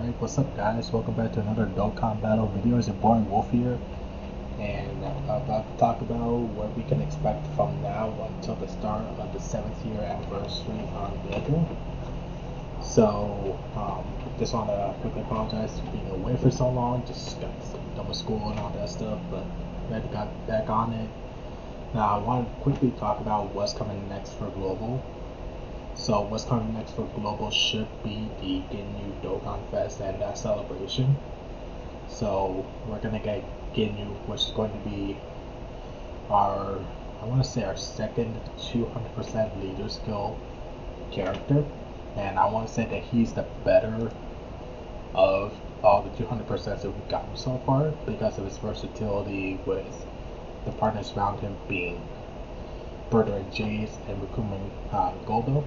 Alright, what's up guys? Welcome back to another Dokkan battle video. It's your boy Wolf here, and I'm about to talk about what we can expect from now until the start of the 7th year anniversary on Global. So, just want to quickly apologize for being away for so long. Just got done with school and all that stuff, but glad to got back on it. Now, I want to quickly talk about what's coming next for Global. So what's coming next for Global should be the Ginyu Dokkan Fest and that celebration. So we're gonna get Ginyu, which is going to be our, I want to say our second 200% leader skill character, and I want to say that he's the better of all the 200% that we've gotten so far because of his versatility with the partners around him being Birder and Jace and Rikumen Goldo.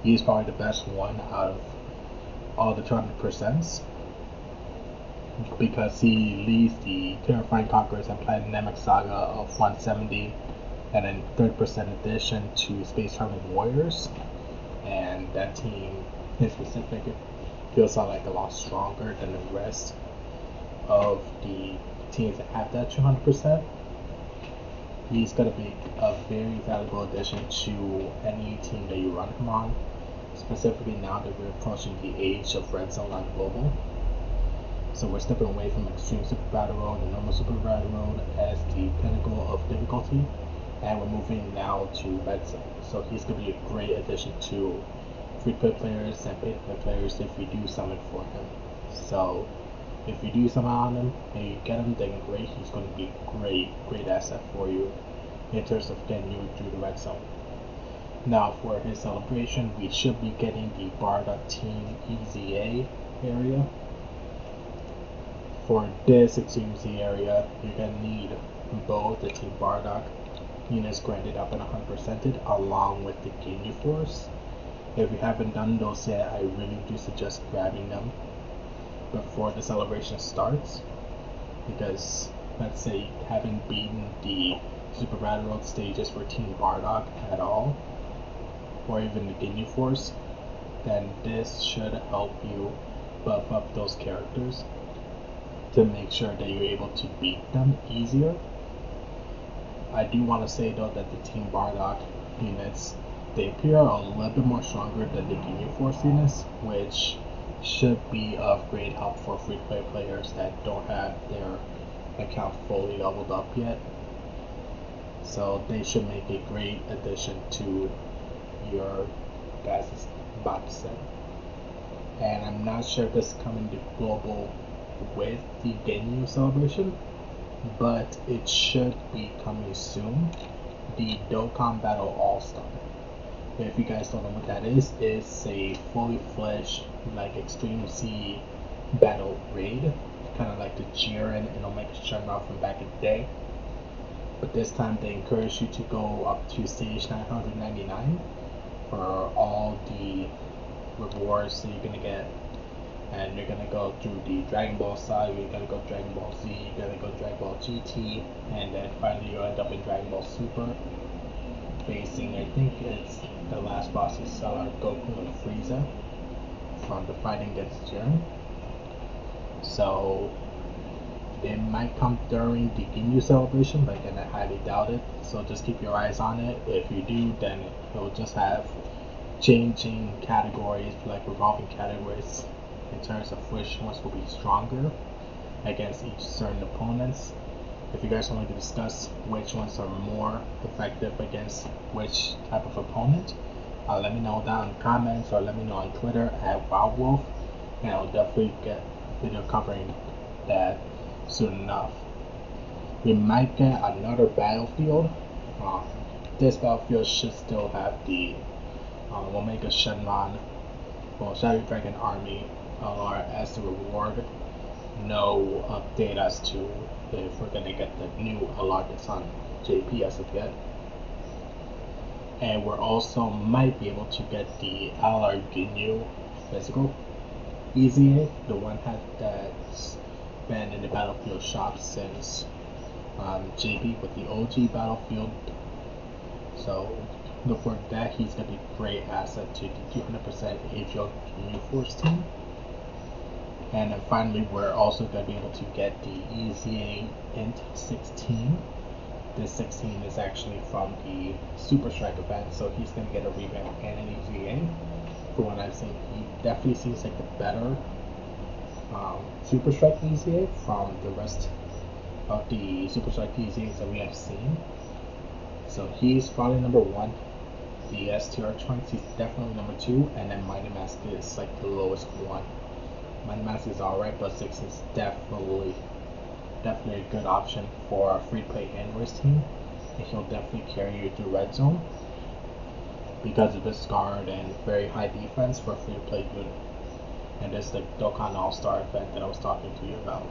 He's probably the best one out of all the 200% because he leads the Terrifying Conquerors and Platinum Saga of 170 and then 30% addition to Space Traveling Warriors, and that team in specific feels like a lot stronger than the rest of the teams that have that 200%. He's going to be a very valuable addition to any team that you run him on, specifically now that we're approaching the age of Red Zone on Global. So we're stepping away from Extreme Super Battle Road and Normal Super Battle Road as the pinnacle of difficulty, and we're moving now to Red Zone. So he's going to be a great addition to free-to-play players and pay-to-play players if we do summon for him. So if you do summon on him and you get him, then great. He's going to be a great asset for you in terms of getting you through the Red Zone. Now for his celebration, we should be getting the Bardock Team EZA area. For this Extreme Z area, you're going to need both the Team Bardock units granted up and 100%ed along with the Ginyu Force. If you haven't done those yet, I really do suggest grabbing them before the celebration starts, because let's say you haven't beaten the Super Battle Road stages for Team Bardock at all, or even the Ginyu Force, then this should help you buff up those characters to make sure that you're able to beat them easier. I do want to say though that the Team Bardock units, they appear a little bit more stronger than the Ginyu Force units, which should be of great help for free-to-play players that don't have their account fully leveled up yet. So they should make a great addition to your guys' box set. And I'm not sure if this is coming to Global with the Ginyu celebration, but it should be coming soon. The Dokkan Battle All-Star. If you guys don't know what that is, it's a fully fledged like Extreme Z battle raid, kind of like the Jiren and Omega Shenron from back in the day. But this time they encourage you to go up to stage 999 for all the rewards that you're gonna get, and you're gonna go through the Dragon Ball Saga, you're gonna go Dragon Ball Z, you're gonna go Dragon Ball GT, and then finally you'll end up in Dragon Ball Super, facing, I think it's the last boss is Goku and Frieza from the fighting against Jiren. So it might come during the Ginyu celebration, but again I highly doubt it, so just keep your eyes on it. If you do, then it'll just have changing categories, like revolving categories in terms of which ones will be stronger against each certain opponents. If you guys want to discuss which ones are more effective against which type of opponent, let me know down in the comments or let me know on Twitter at WildWolf, and I'll definitely get a video covering that soon enough. We might get another battlefield. This battlefield should still have the Omega Shenron, well, Shadow Dragon Army as the reward. No update as to if we're gonna get the new Alargus on JP as of yet. And we're also might be able to get the Alar Ginyu physical EZA, the one that's been in the Battlefield shop since JP with the OG Battlefield. So look for that. He's gonna be a great asset to the 200% AGL Ginyu Force team. And then finally, we're also going to be able to get the EZA Int 16. This 16 is actually from the Super Strike event, so he's going to get a revamp and an EZA. For what I've seen, he definitely seems like the better Super Strike EZA from the rest of the Super Strike EZAs that we have seen. So he's probably number 1. The STR Trunks, he's definitely number 2, and then Mighty Mask is like the lowest one. Mighty Mask is alright, but 6 is definitely a good option for a free-to-play Android team, and he'll definitely carry you through red zone because of his guard and very high defense for a free-to-play unit. And this is the Dokkan All-Star event that I was talking to you about.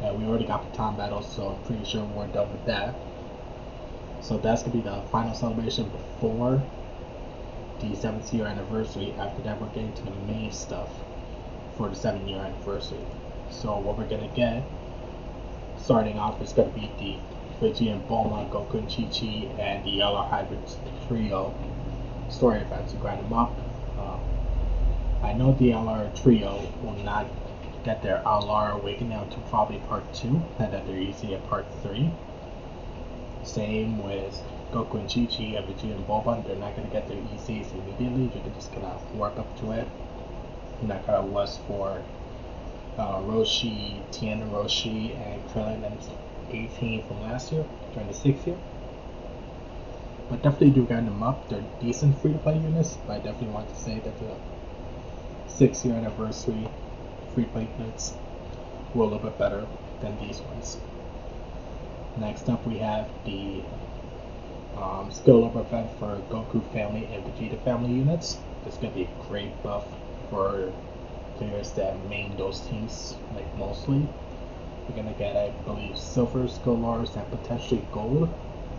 And we already got Baton Battles, so I'm pretty sure we're done with that. So that's going to be the final celebration before the 7th year anniversary. After that, we're getting to the main stuff for the 7th-year anniversary. So what we're going to get, starting off, is going to be the Vegeta and Bulma, Goku and Chi-Chi, and the LR Hybrid Trio story event to grind them up. I know the LR Trio will not get their LR Awakening until probably part 2, and that they're easy at part 3. Same with Goku and Chi-Chi and Vegeta and Bulma. They're not going to get their ECs immediately, they're just going to work up to it. And that kind of was for Roshi, Tien and Roshi, and Krillin and 18 from last year, during the 6th year. But definitely do grind them up. They're decent free-to-play units, but I definitely want to say that the 6th year anniversary free-to-play units were a little bit better than these ones. Next up, we have the skill up event for Goku family and Vegeta family units. This is going to be a great buff for players that main those teams, like mostly. We're going to get, I believe, silver skill bars and potentially gold,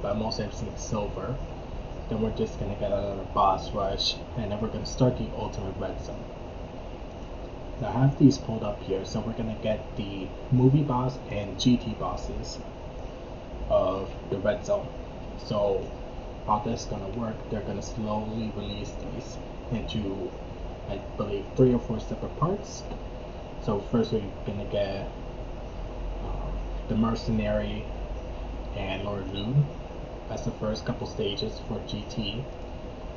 but mostly I've seen silver. Then we're just going to get another boss rush, and then we're going to start the ultimate red zone. Now I have these pulled up here, so we're going to get the movie boss and GT bosses of the red zone. So how this is going to work, they're going to slowly release these into, I believe, 3 or 4 separate parts. So first we're going to get the Mercenary and Lord Loon as the first couple stages for GT.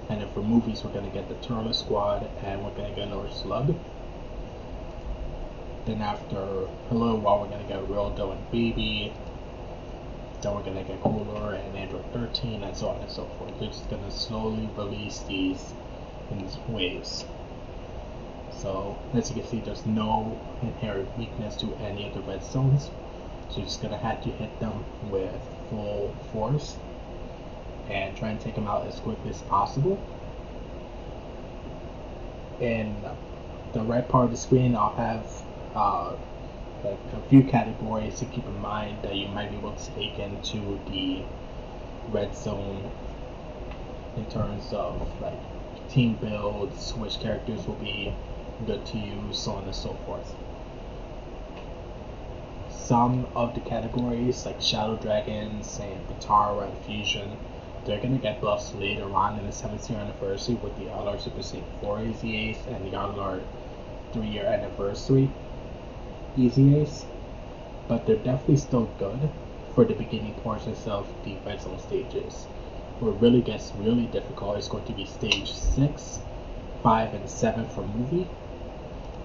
And then for movies, we're going to get the Turtle Squad and we're going to get Lord Slug. Then after a little while, we're going to get Rildo and Baby. Then we're going to get Cooler and Android 13 and so on and so forth. They're just going to slowly release these in waves. So as you can see, there's no inherent weakness to any of the red zones. So you're just going to have to hit them with full force and try and take them out as quickly as possible. In the right part of the screen, I'll have like a few categories to keep in mind that you might be able to take into the red zone in terms of like team builds, which characters will be good to use, so on and so forth. Some of the categories like Shadow Dragons and Batara and Fusion, they're going to get buffs later on in the 7th year anniversary with the LR Super Saiyan 4 EZAs and the LR 3-year anniversary EZAs, but they're definitely still good for the beginning portions of the red zone stages. Where it really gets really difficult is going to be stage 6, 5, and 7 for movie.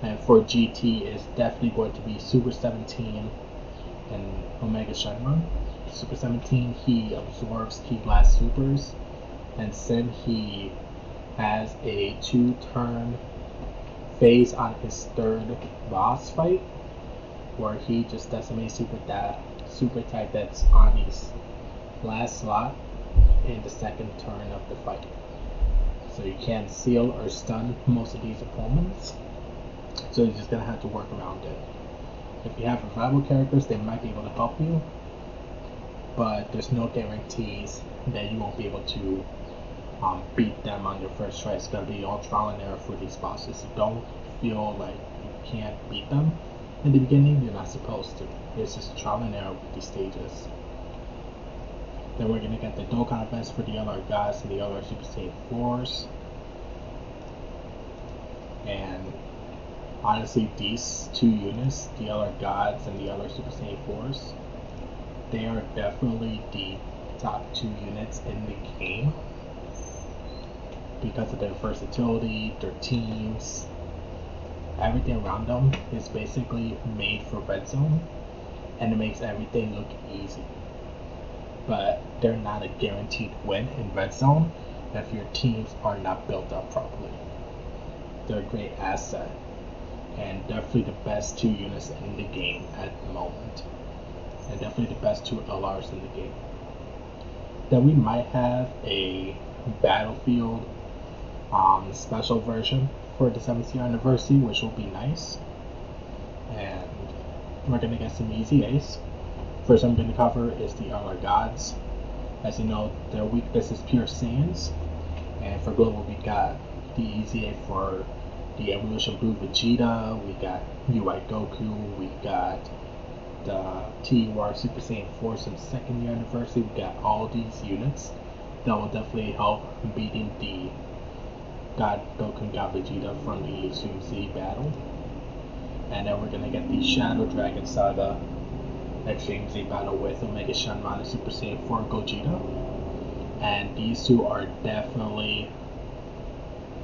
And for GT, it's definitely going to be Super 17 and Omega Shenron. Super 17, he absorbs Key Blast Supers, and then he has a 2-turn phase on his 3rd boss fight, where he just decimates you with that super type that's on his last slot in the 2nd turn of the fight. So you can't seal or stun most of these opponents, so you're just going to have to work around it. If you have revival characters, they might be able to help you, but there's no guarantees that you won't be able to beat them on your first try. It's going to be all trial and error for these bosses. So don't feel like you can't beat them in the beginning. You're not supposed to. It's just trial and error with these stages. Then we're going to get the Dokkan events for the LR Gods and the LR Super Saiyan 4s. And honestly, these two units, the LR Gods and the LR Super Saiyan 4s, they are definitely the top two units in the game because of their versatility, their teams, everything around them is basically made for red zone, and it makes everything look easy. But they're not a guaranteed win in red zone if your teams are not built up properly. They're a great asset, and definitely the best two units in the game at the moment, and definitely the best two LRs in the game. Then we might have a Battlefield special version for the 7th year anniversary, which will be nice. And we're gonna get some easy A's. First I'm gonna cover is the LR Gods. As you know, their weakness is pure Saiyans. And for global we got the easy A for the Evolution Blue Vegeta, we got UI Goku, we got the TUR Super Saiyan 4 some 2nd year anniversary. We got all these units that will definitely help beating the God Goku and God Vegeta from the Extreme Z battle. And then we're gonna get the Shadow Dragon Saga Extreme Z battle with Omega Shenron and Super Saiyan 4 Gogeta. And these two are definitely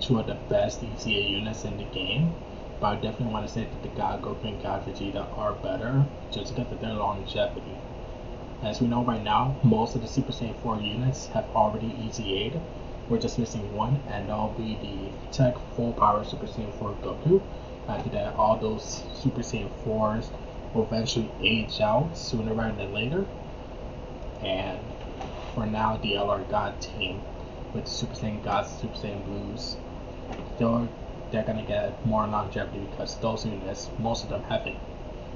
two of the best ECA units in the game. But I definitely want to say that the God Goku and God Vegeta are better just because of their longevity. As we know right now, most of the Super Saiyan 4 units have already EZA'd. We're just missing one, and that'll be the Tech Full Power Super Saiyan 4 Goku. After that, all those Super Saiyan 4s will eventually age out sooner rather than later. And for now, the LR God team with the Super Saiyan Gods and Super Saiyan Blues, they're gonna get more longevity because those units, most of them haven't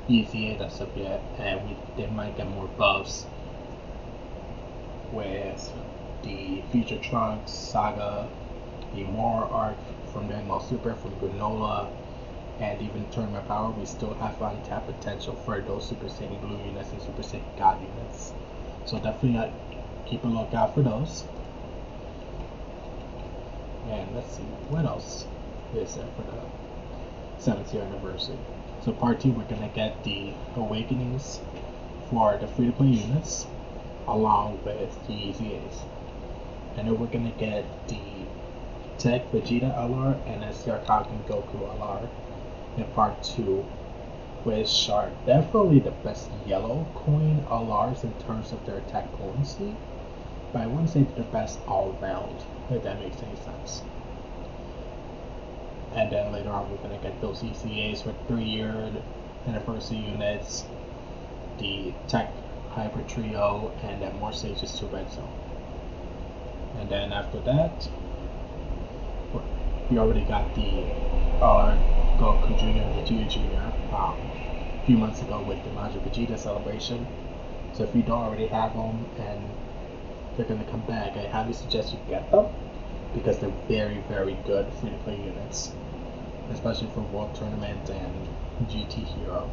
EZA'd us up yet, and they might get more buffs with the Future Trunks Saga, the Moral Arc from Dragon Ball Super, from Granola, and even Tournament Power. We still have untapped potential for those Super Saiyan Blue units and Super Saiyan God units. So definitely keep a lookout for those. And let's see, what else is there for the 7th year anniversary? So part 2, we're gonna get the Awakenings for the free-to-play units, along with the EZAs. And then we're gonna get the Tech Vegeta LR and SCR Kagen Goku LR in part 2, which are definitely the best yellow coin LRs in terms of their attack potency, but I wouldn't say they're the best all around, if that makes any sense. And then later on we're gonna get those ECAs for 3-year anniversary units, the Tech Hyper Trio, and then more stages to Red Zone. And then after that, we already got the Goku Jr. and Vegeta Jr. A few months ago with the Majin Vegeta celebration. So if you don't already have them and they're going to come back, I highly suggest you get them because they're very, very good free-to-play units, especially for World Tournament and GT Hero.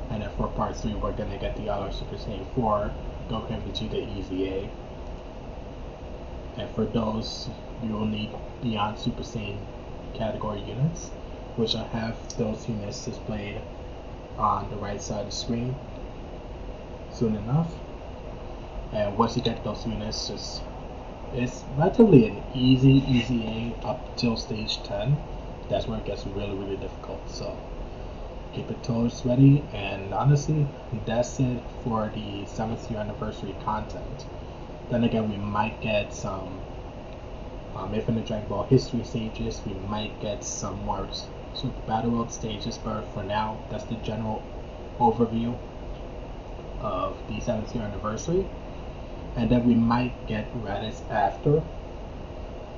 And then for part 3, we're going to get the LR Super Saiyan 4 Goku and Vegeta EZA. And for those, you will need Beyond Super Saiyan category units, which I have those units displayed on the right side of the screen soon enough. And once you get those units, it's relatively an easy EZA up till stage 10. That's where it gets really, really difficult. So keep your toes ready. And honestly, that's it for the 7th year anniversary content. Then again, we might get some Infinite Dragon Ball history stages. We might get some more Super Battle World stages, but for now, that's the general overview of the 7th year anniversary. And then we might get Raditz after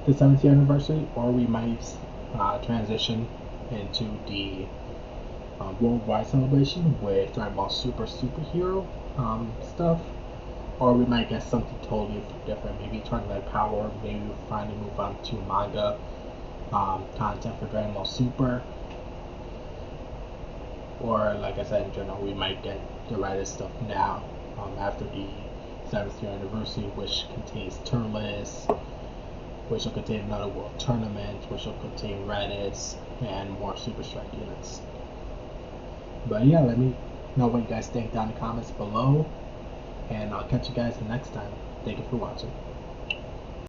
the 7th year anniversary, or we might transition into the worldwide celebration with Dragon Ball Super superhero stuff. Or we might get something totally different, maybe Tournament Power, maybe we'll finally move on to manga content for Dragon Ball Super. Or like I said, in general, we might get the Raditz stuff now after the 7th year anniversary, which contains turn lists, which will contain another world tournament, which will contain Raditz and more Super Strike units. But yeah, let me know what you guys think down in the comments below, and I'll catch you guys the next time. Thank you for watching.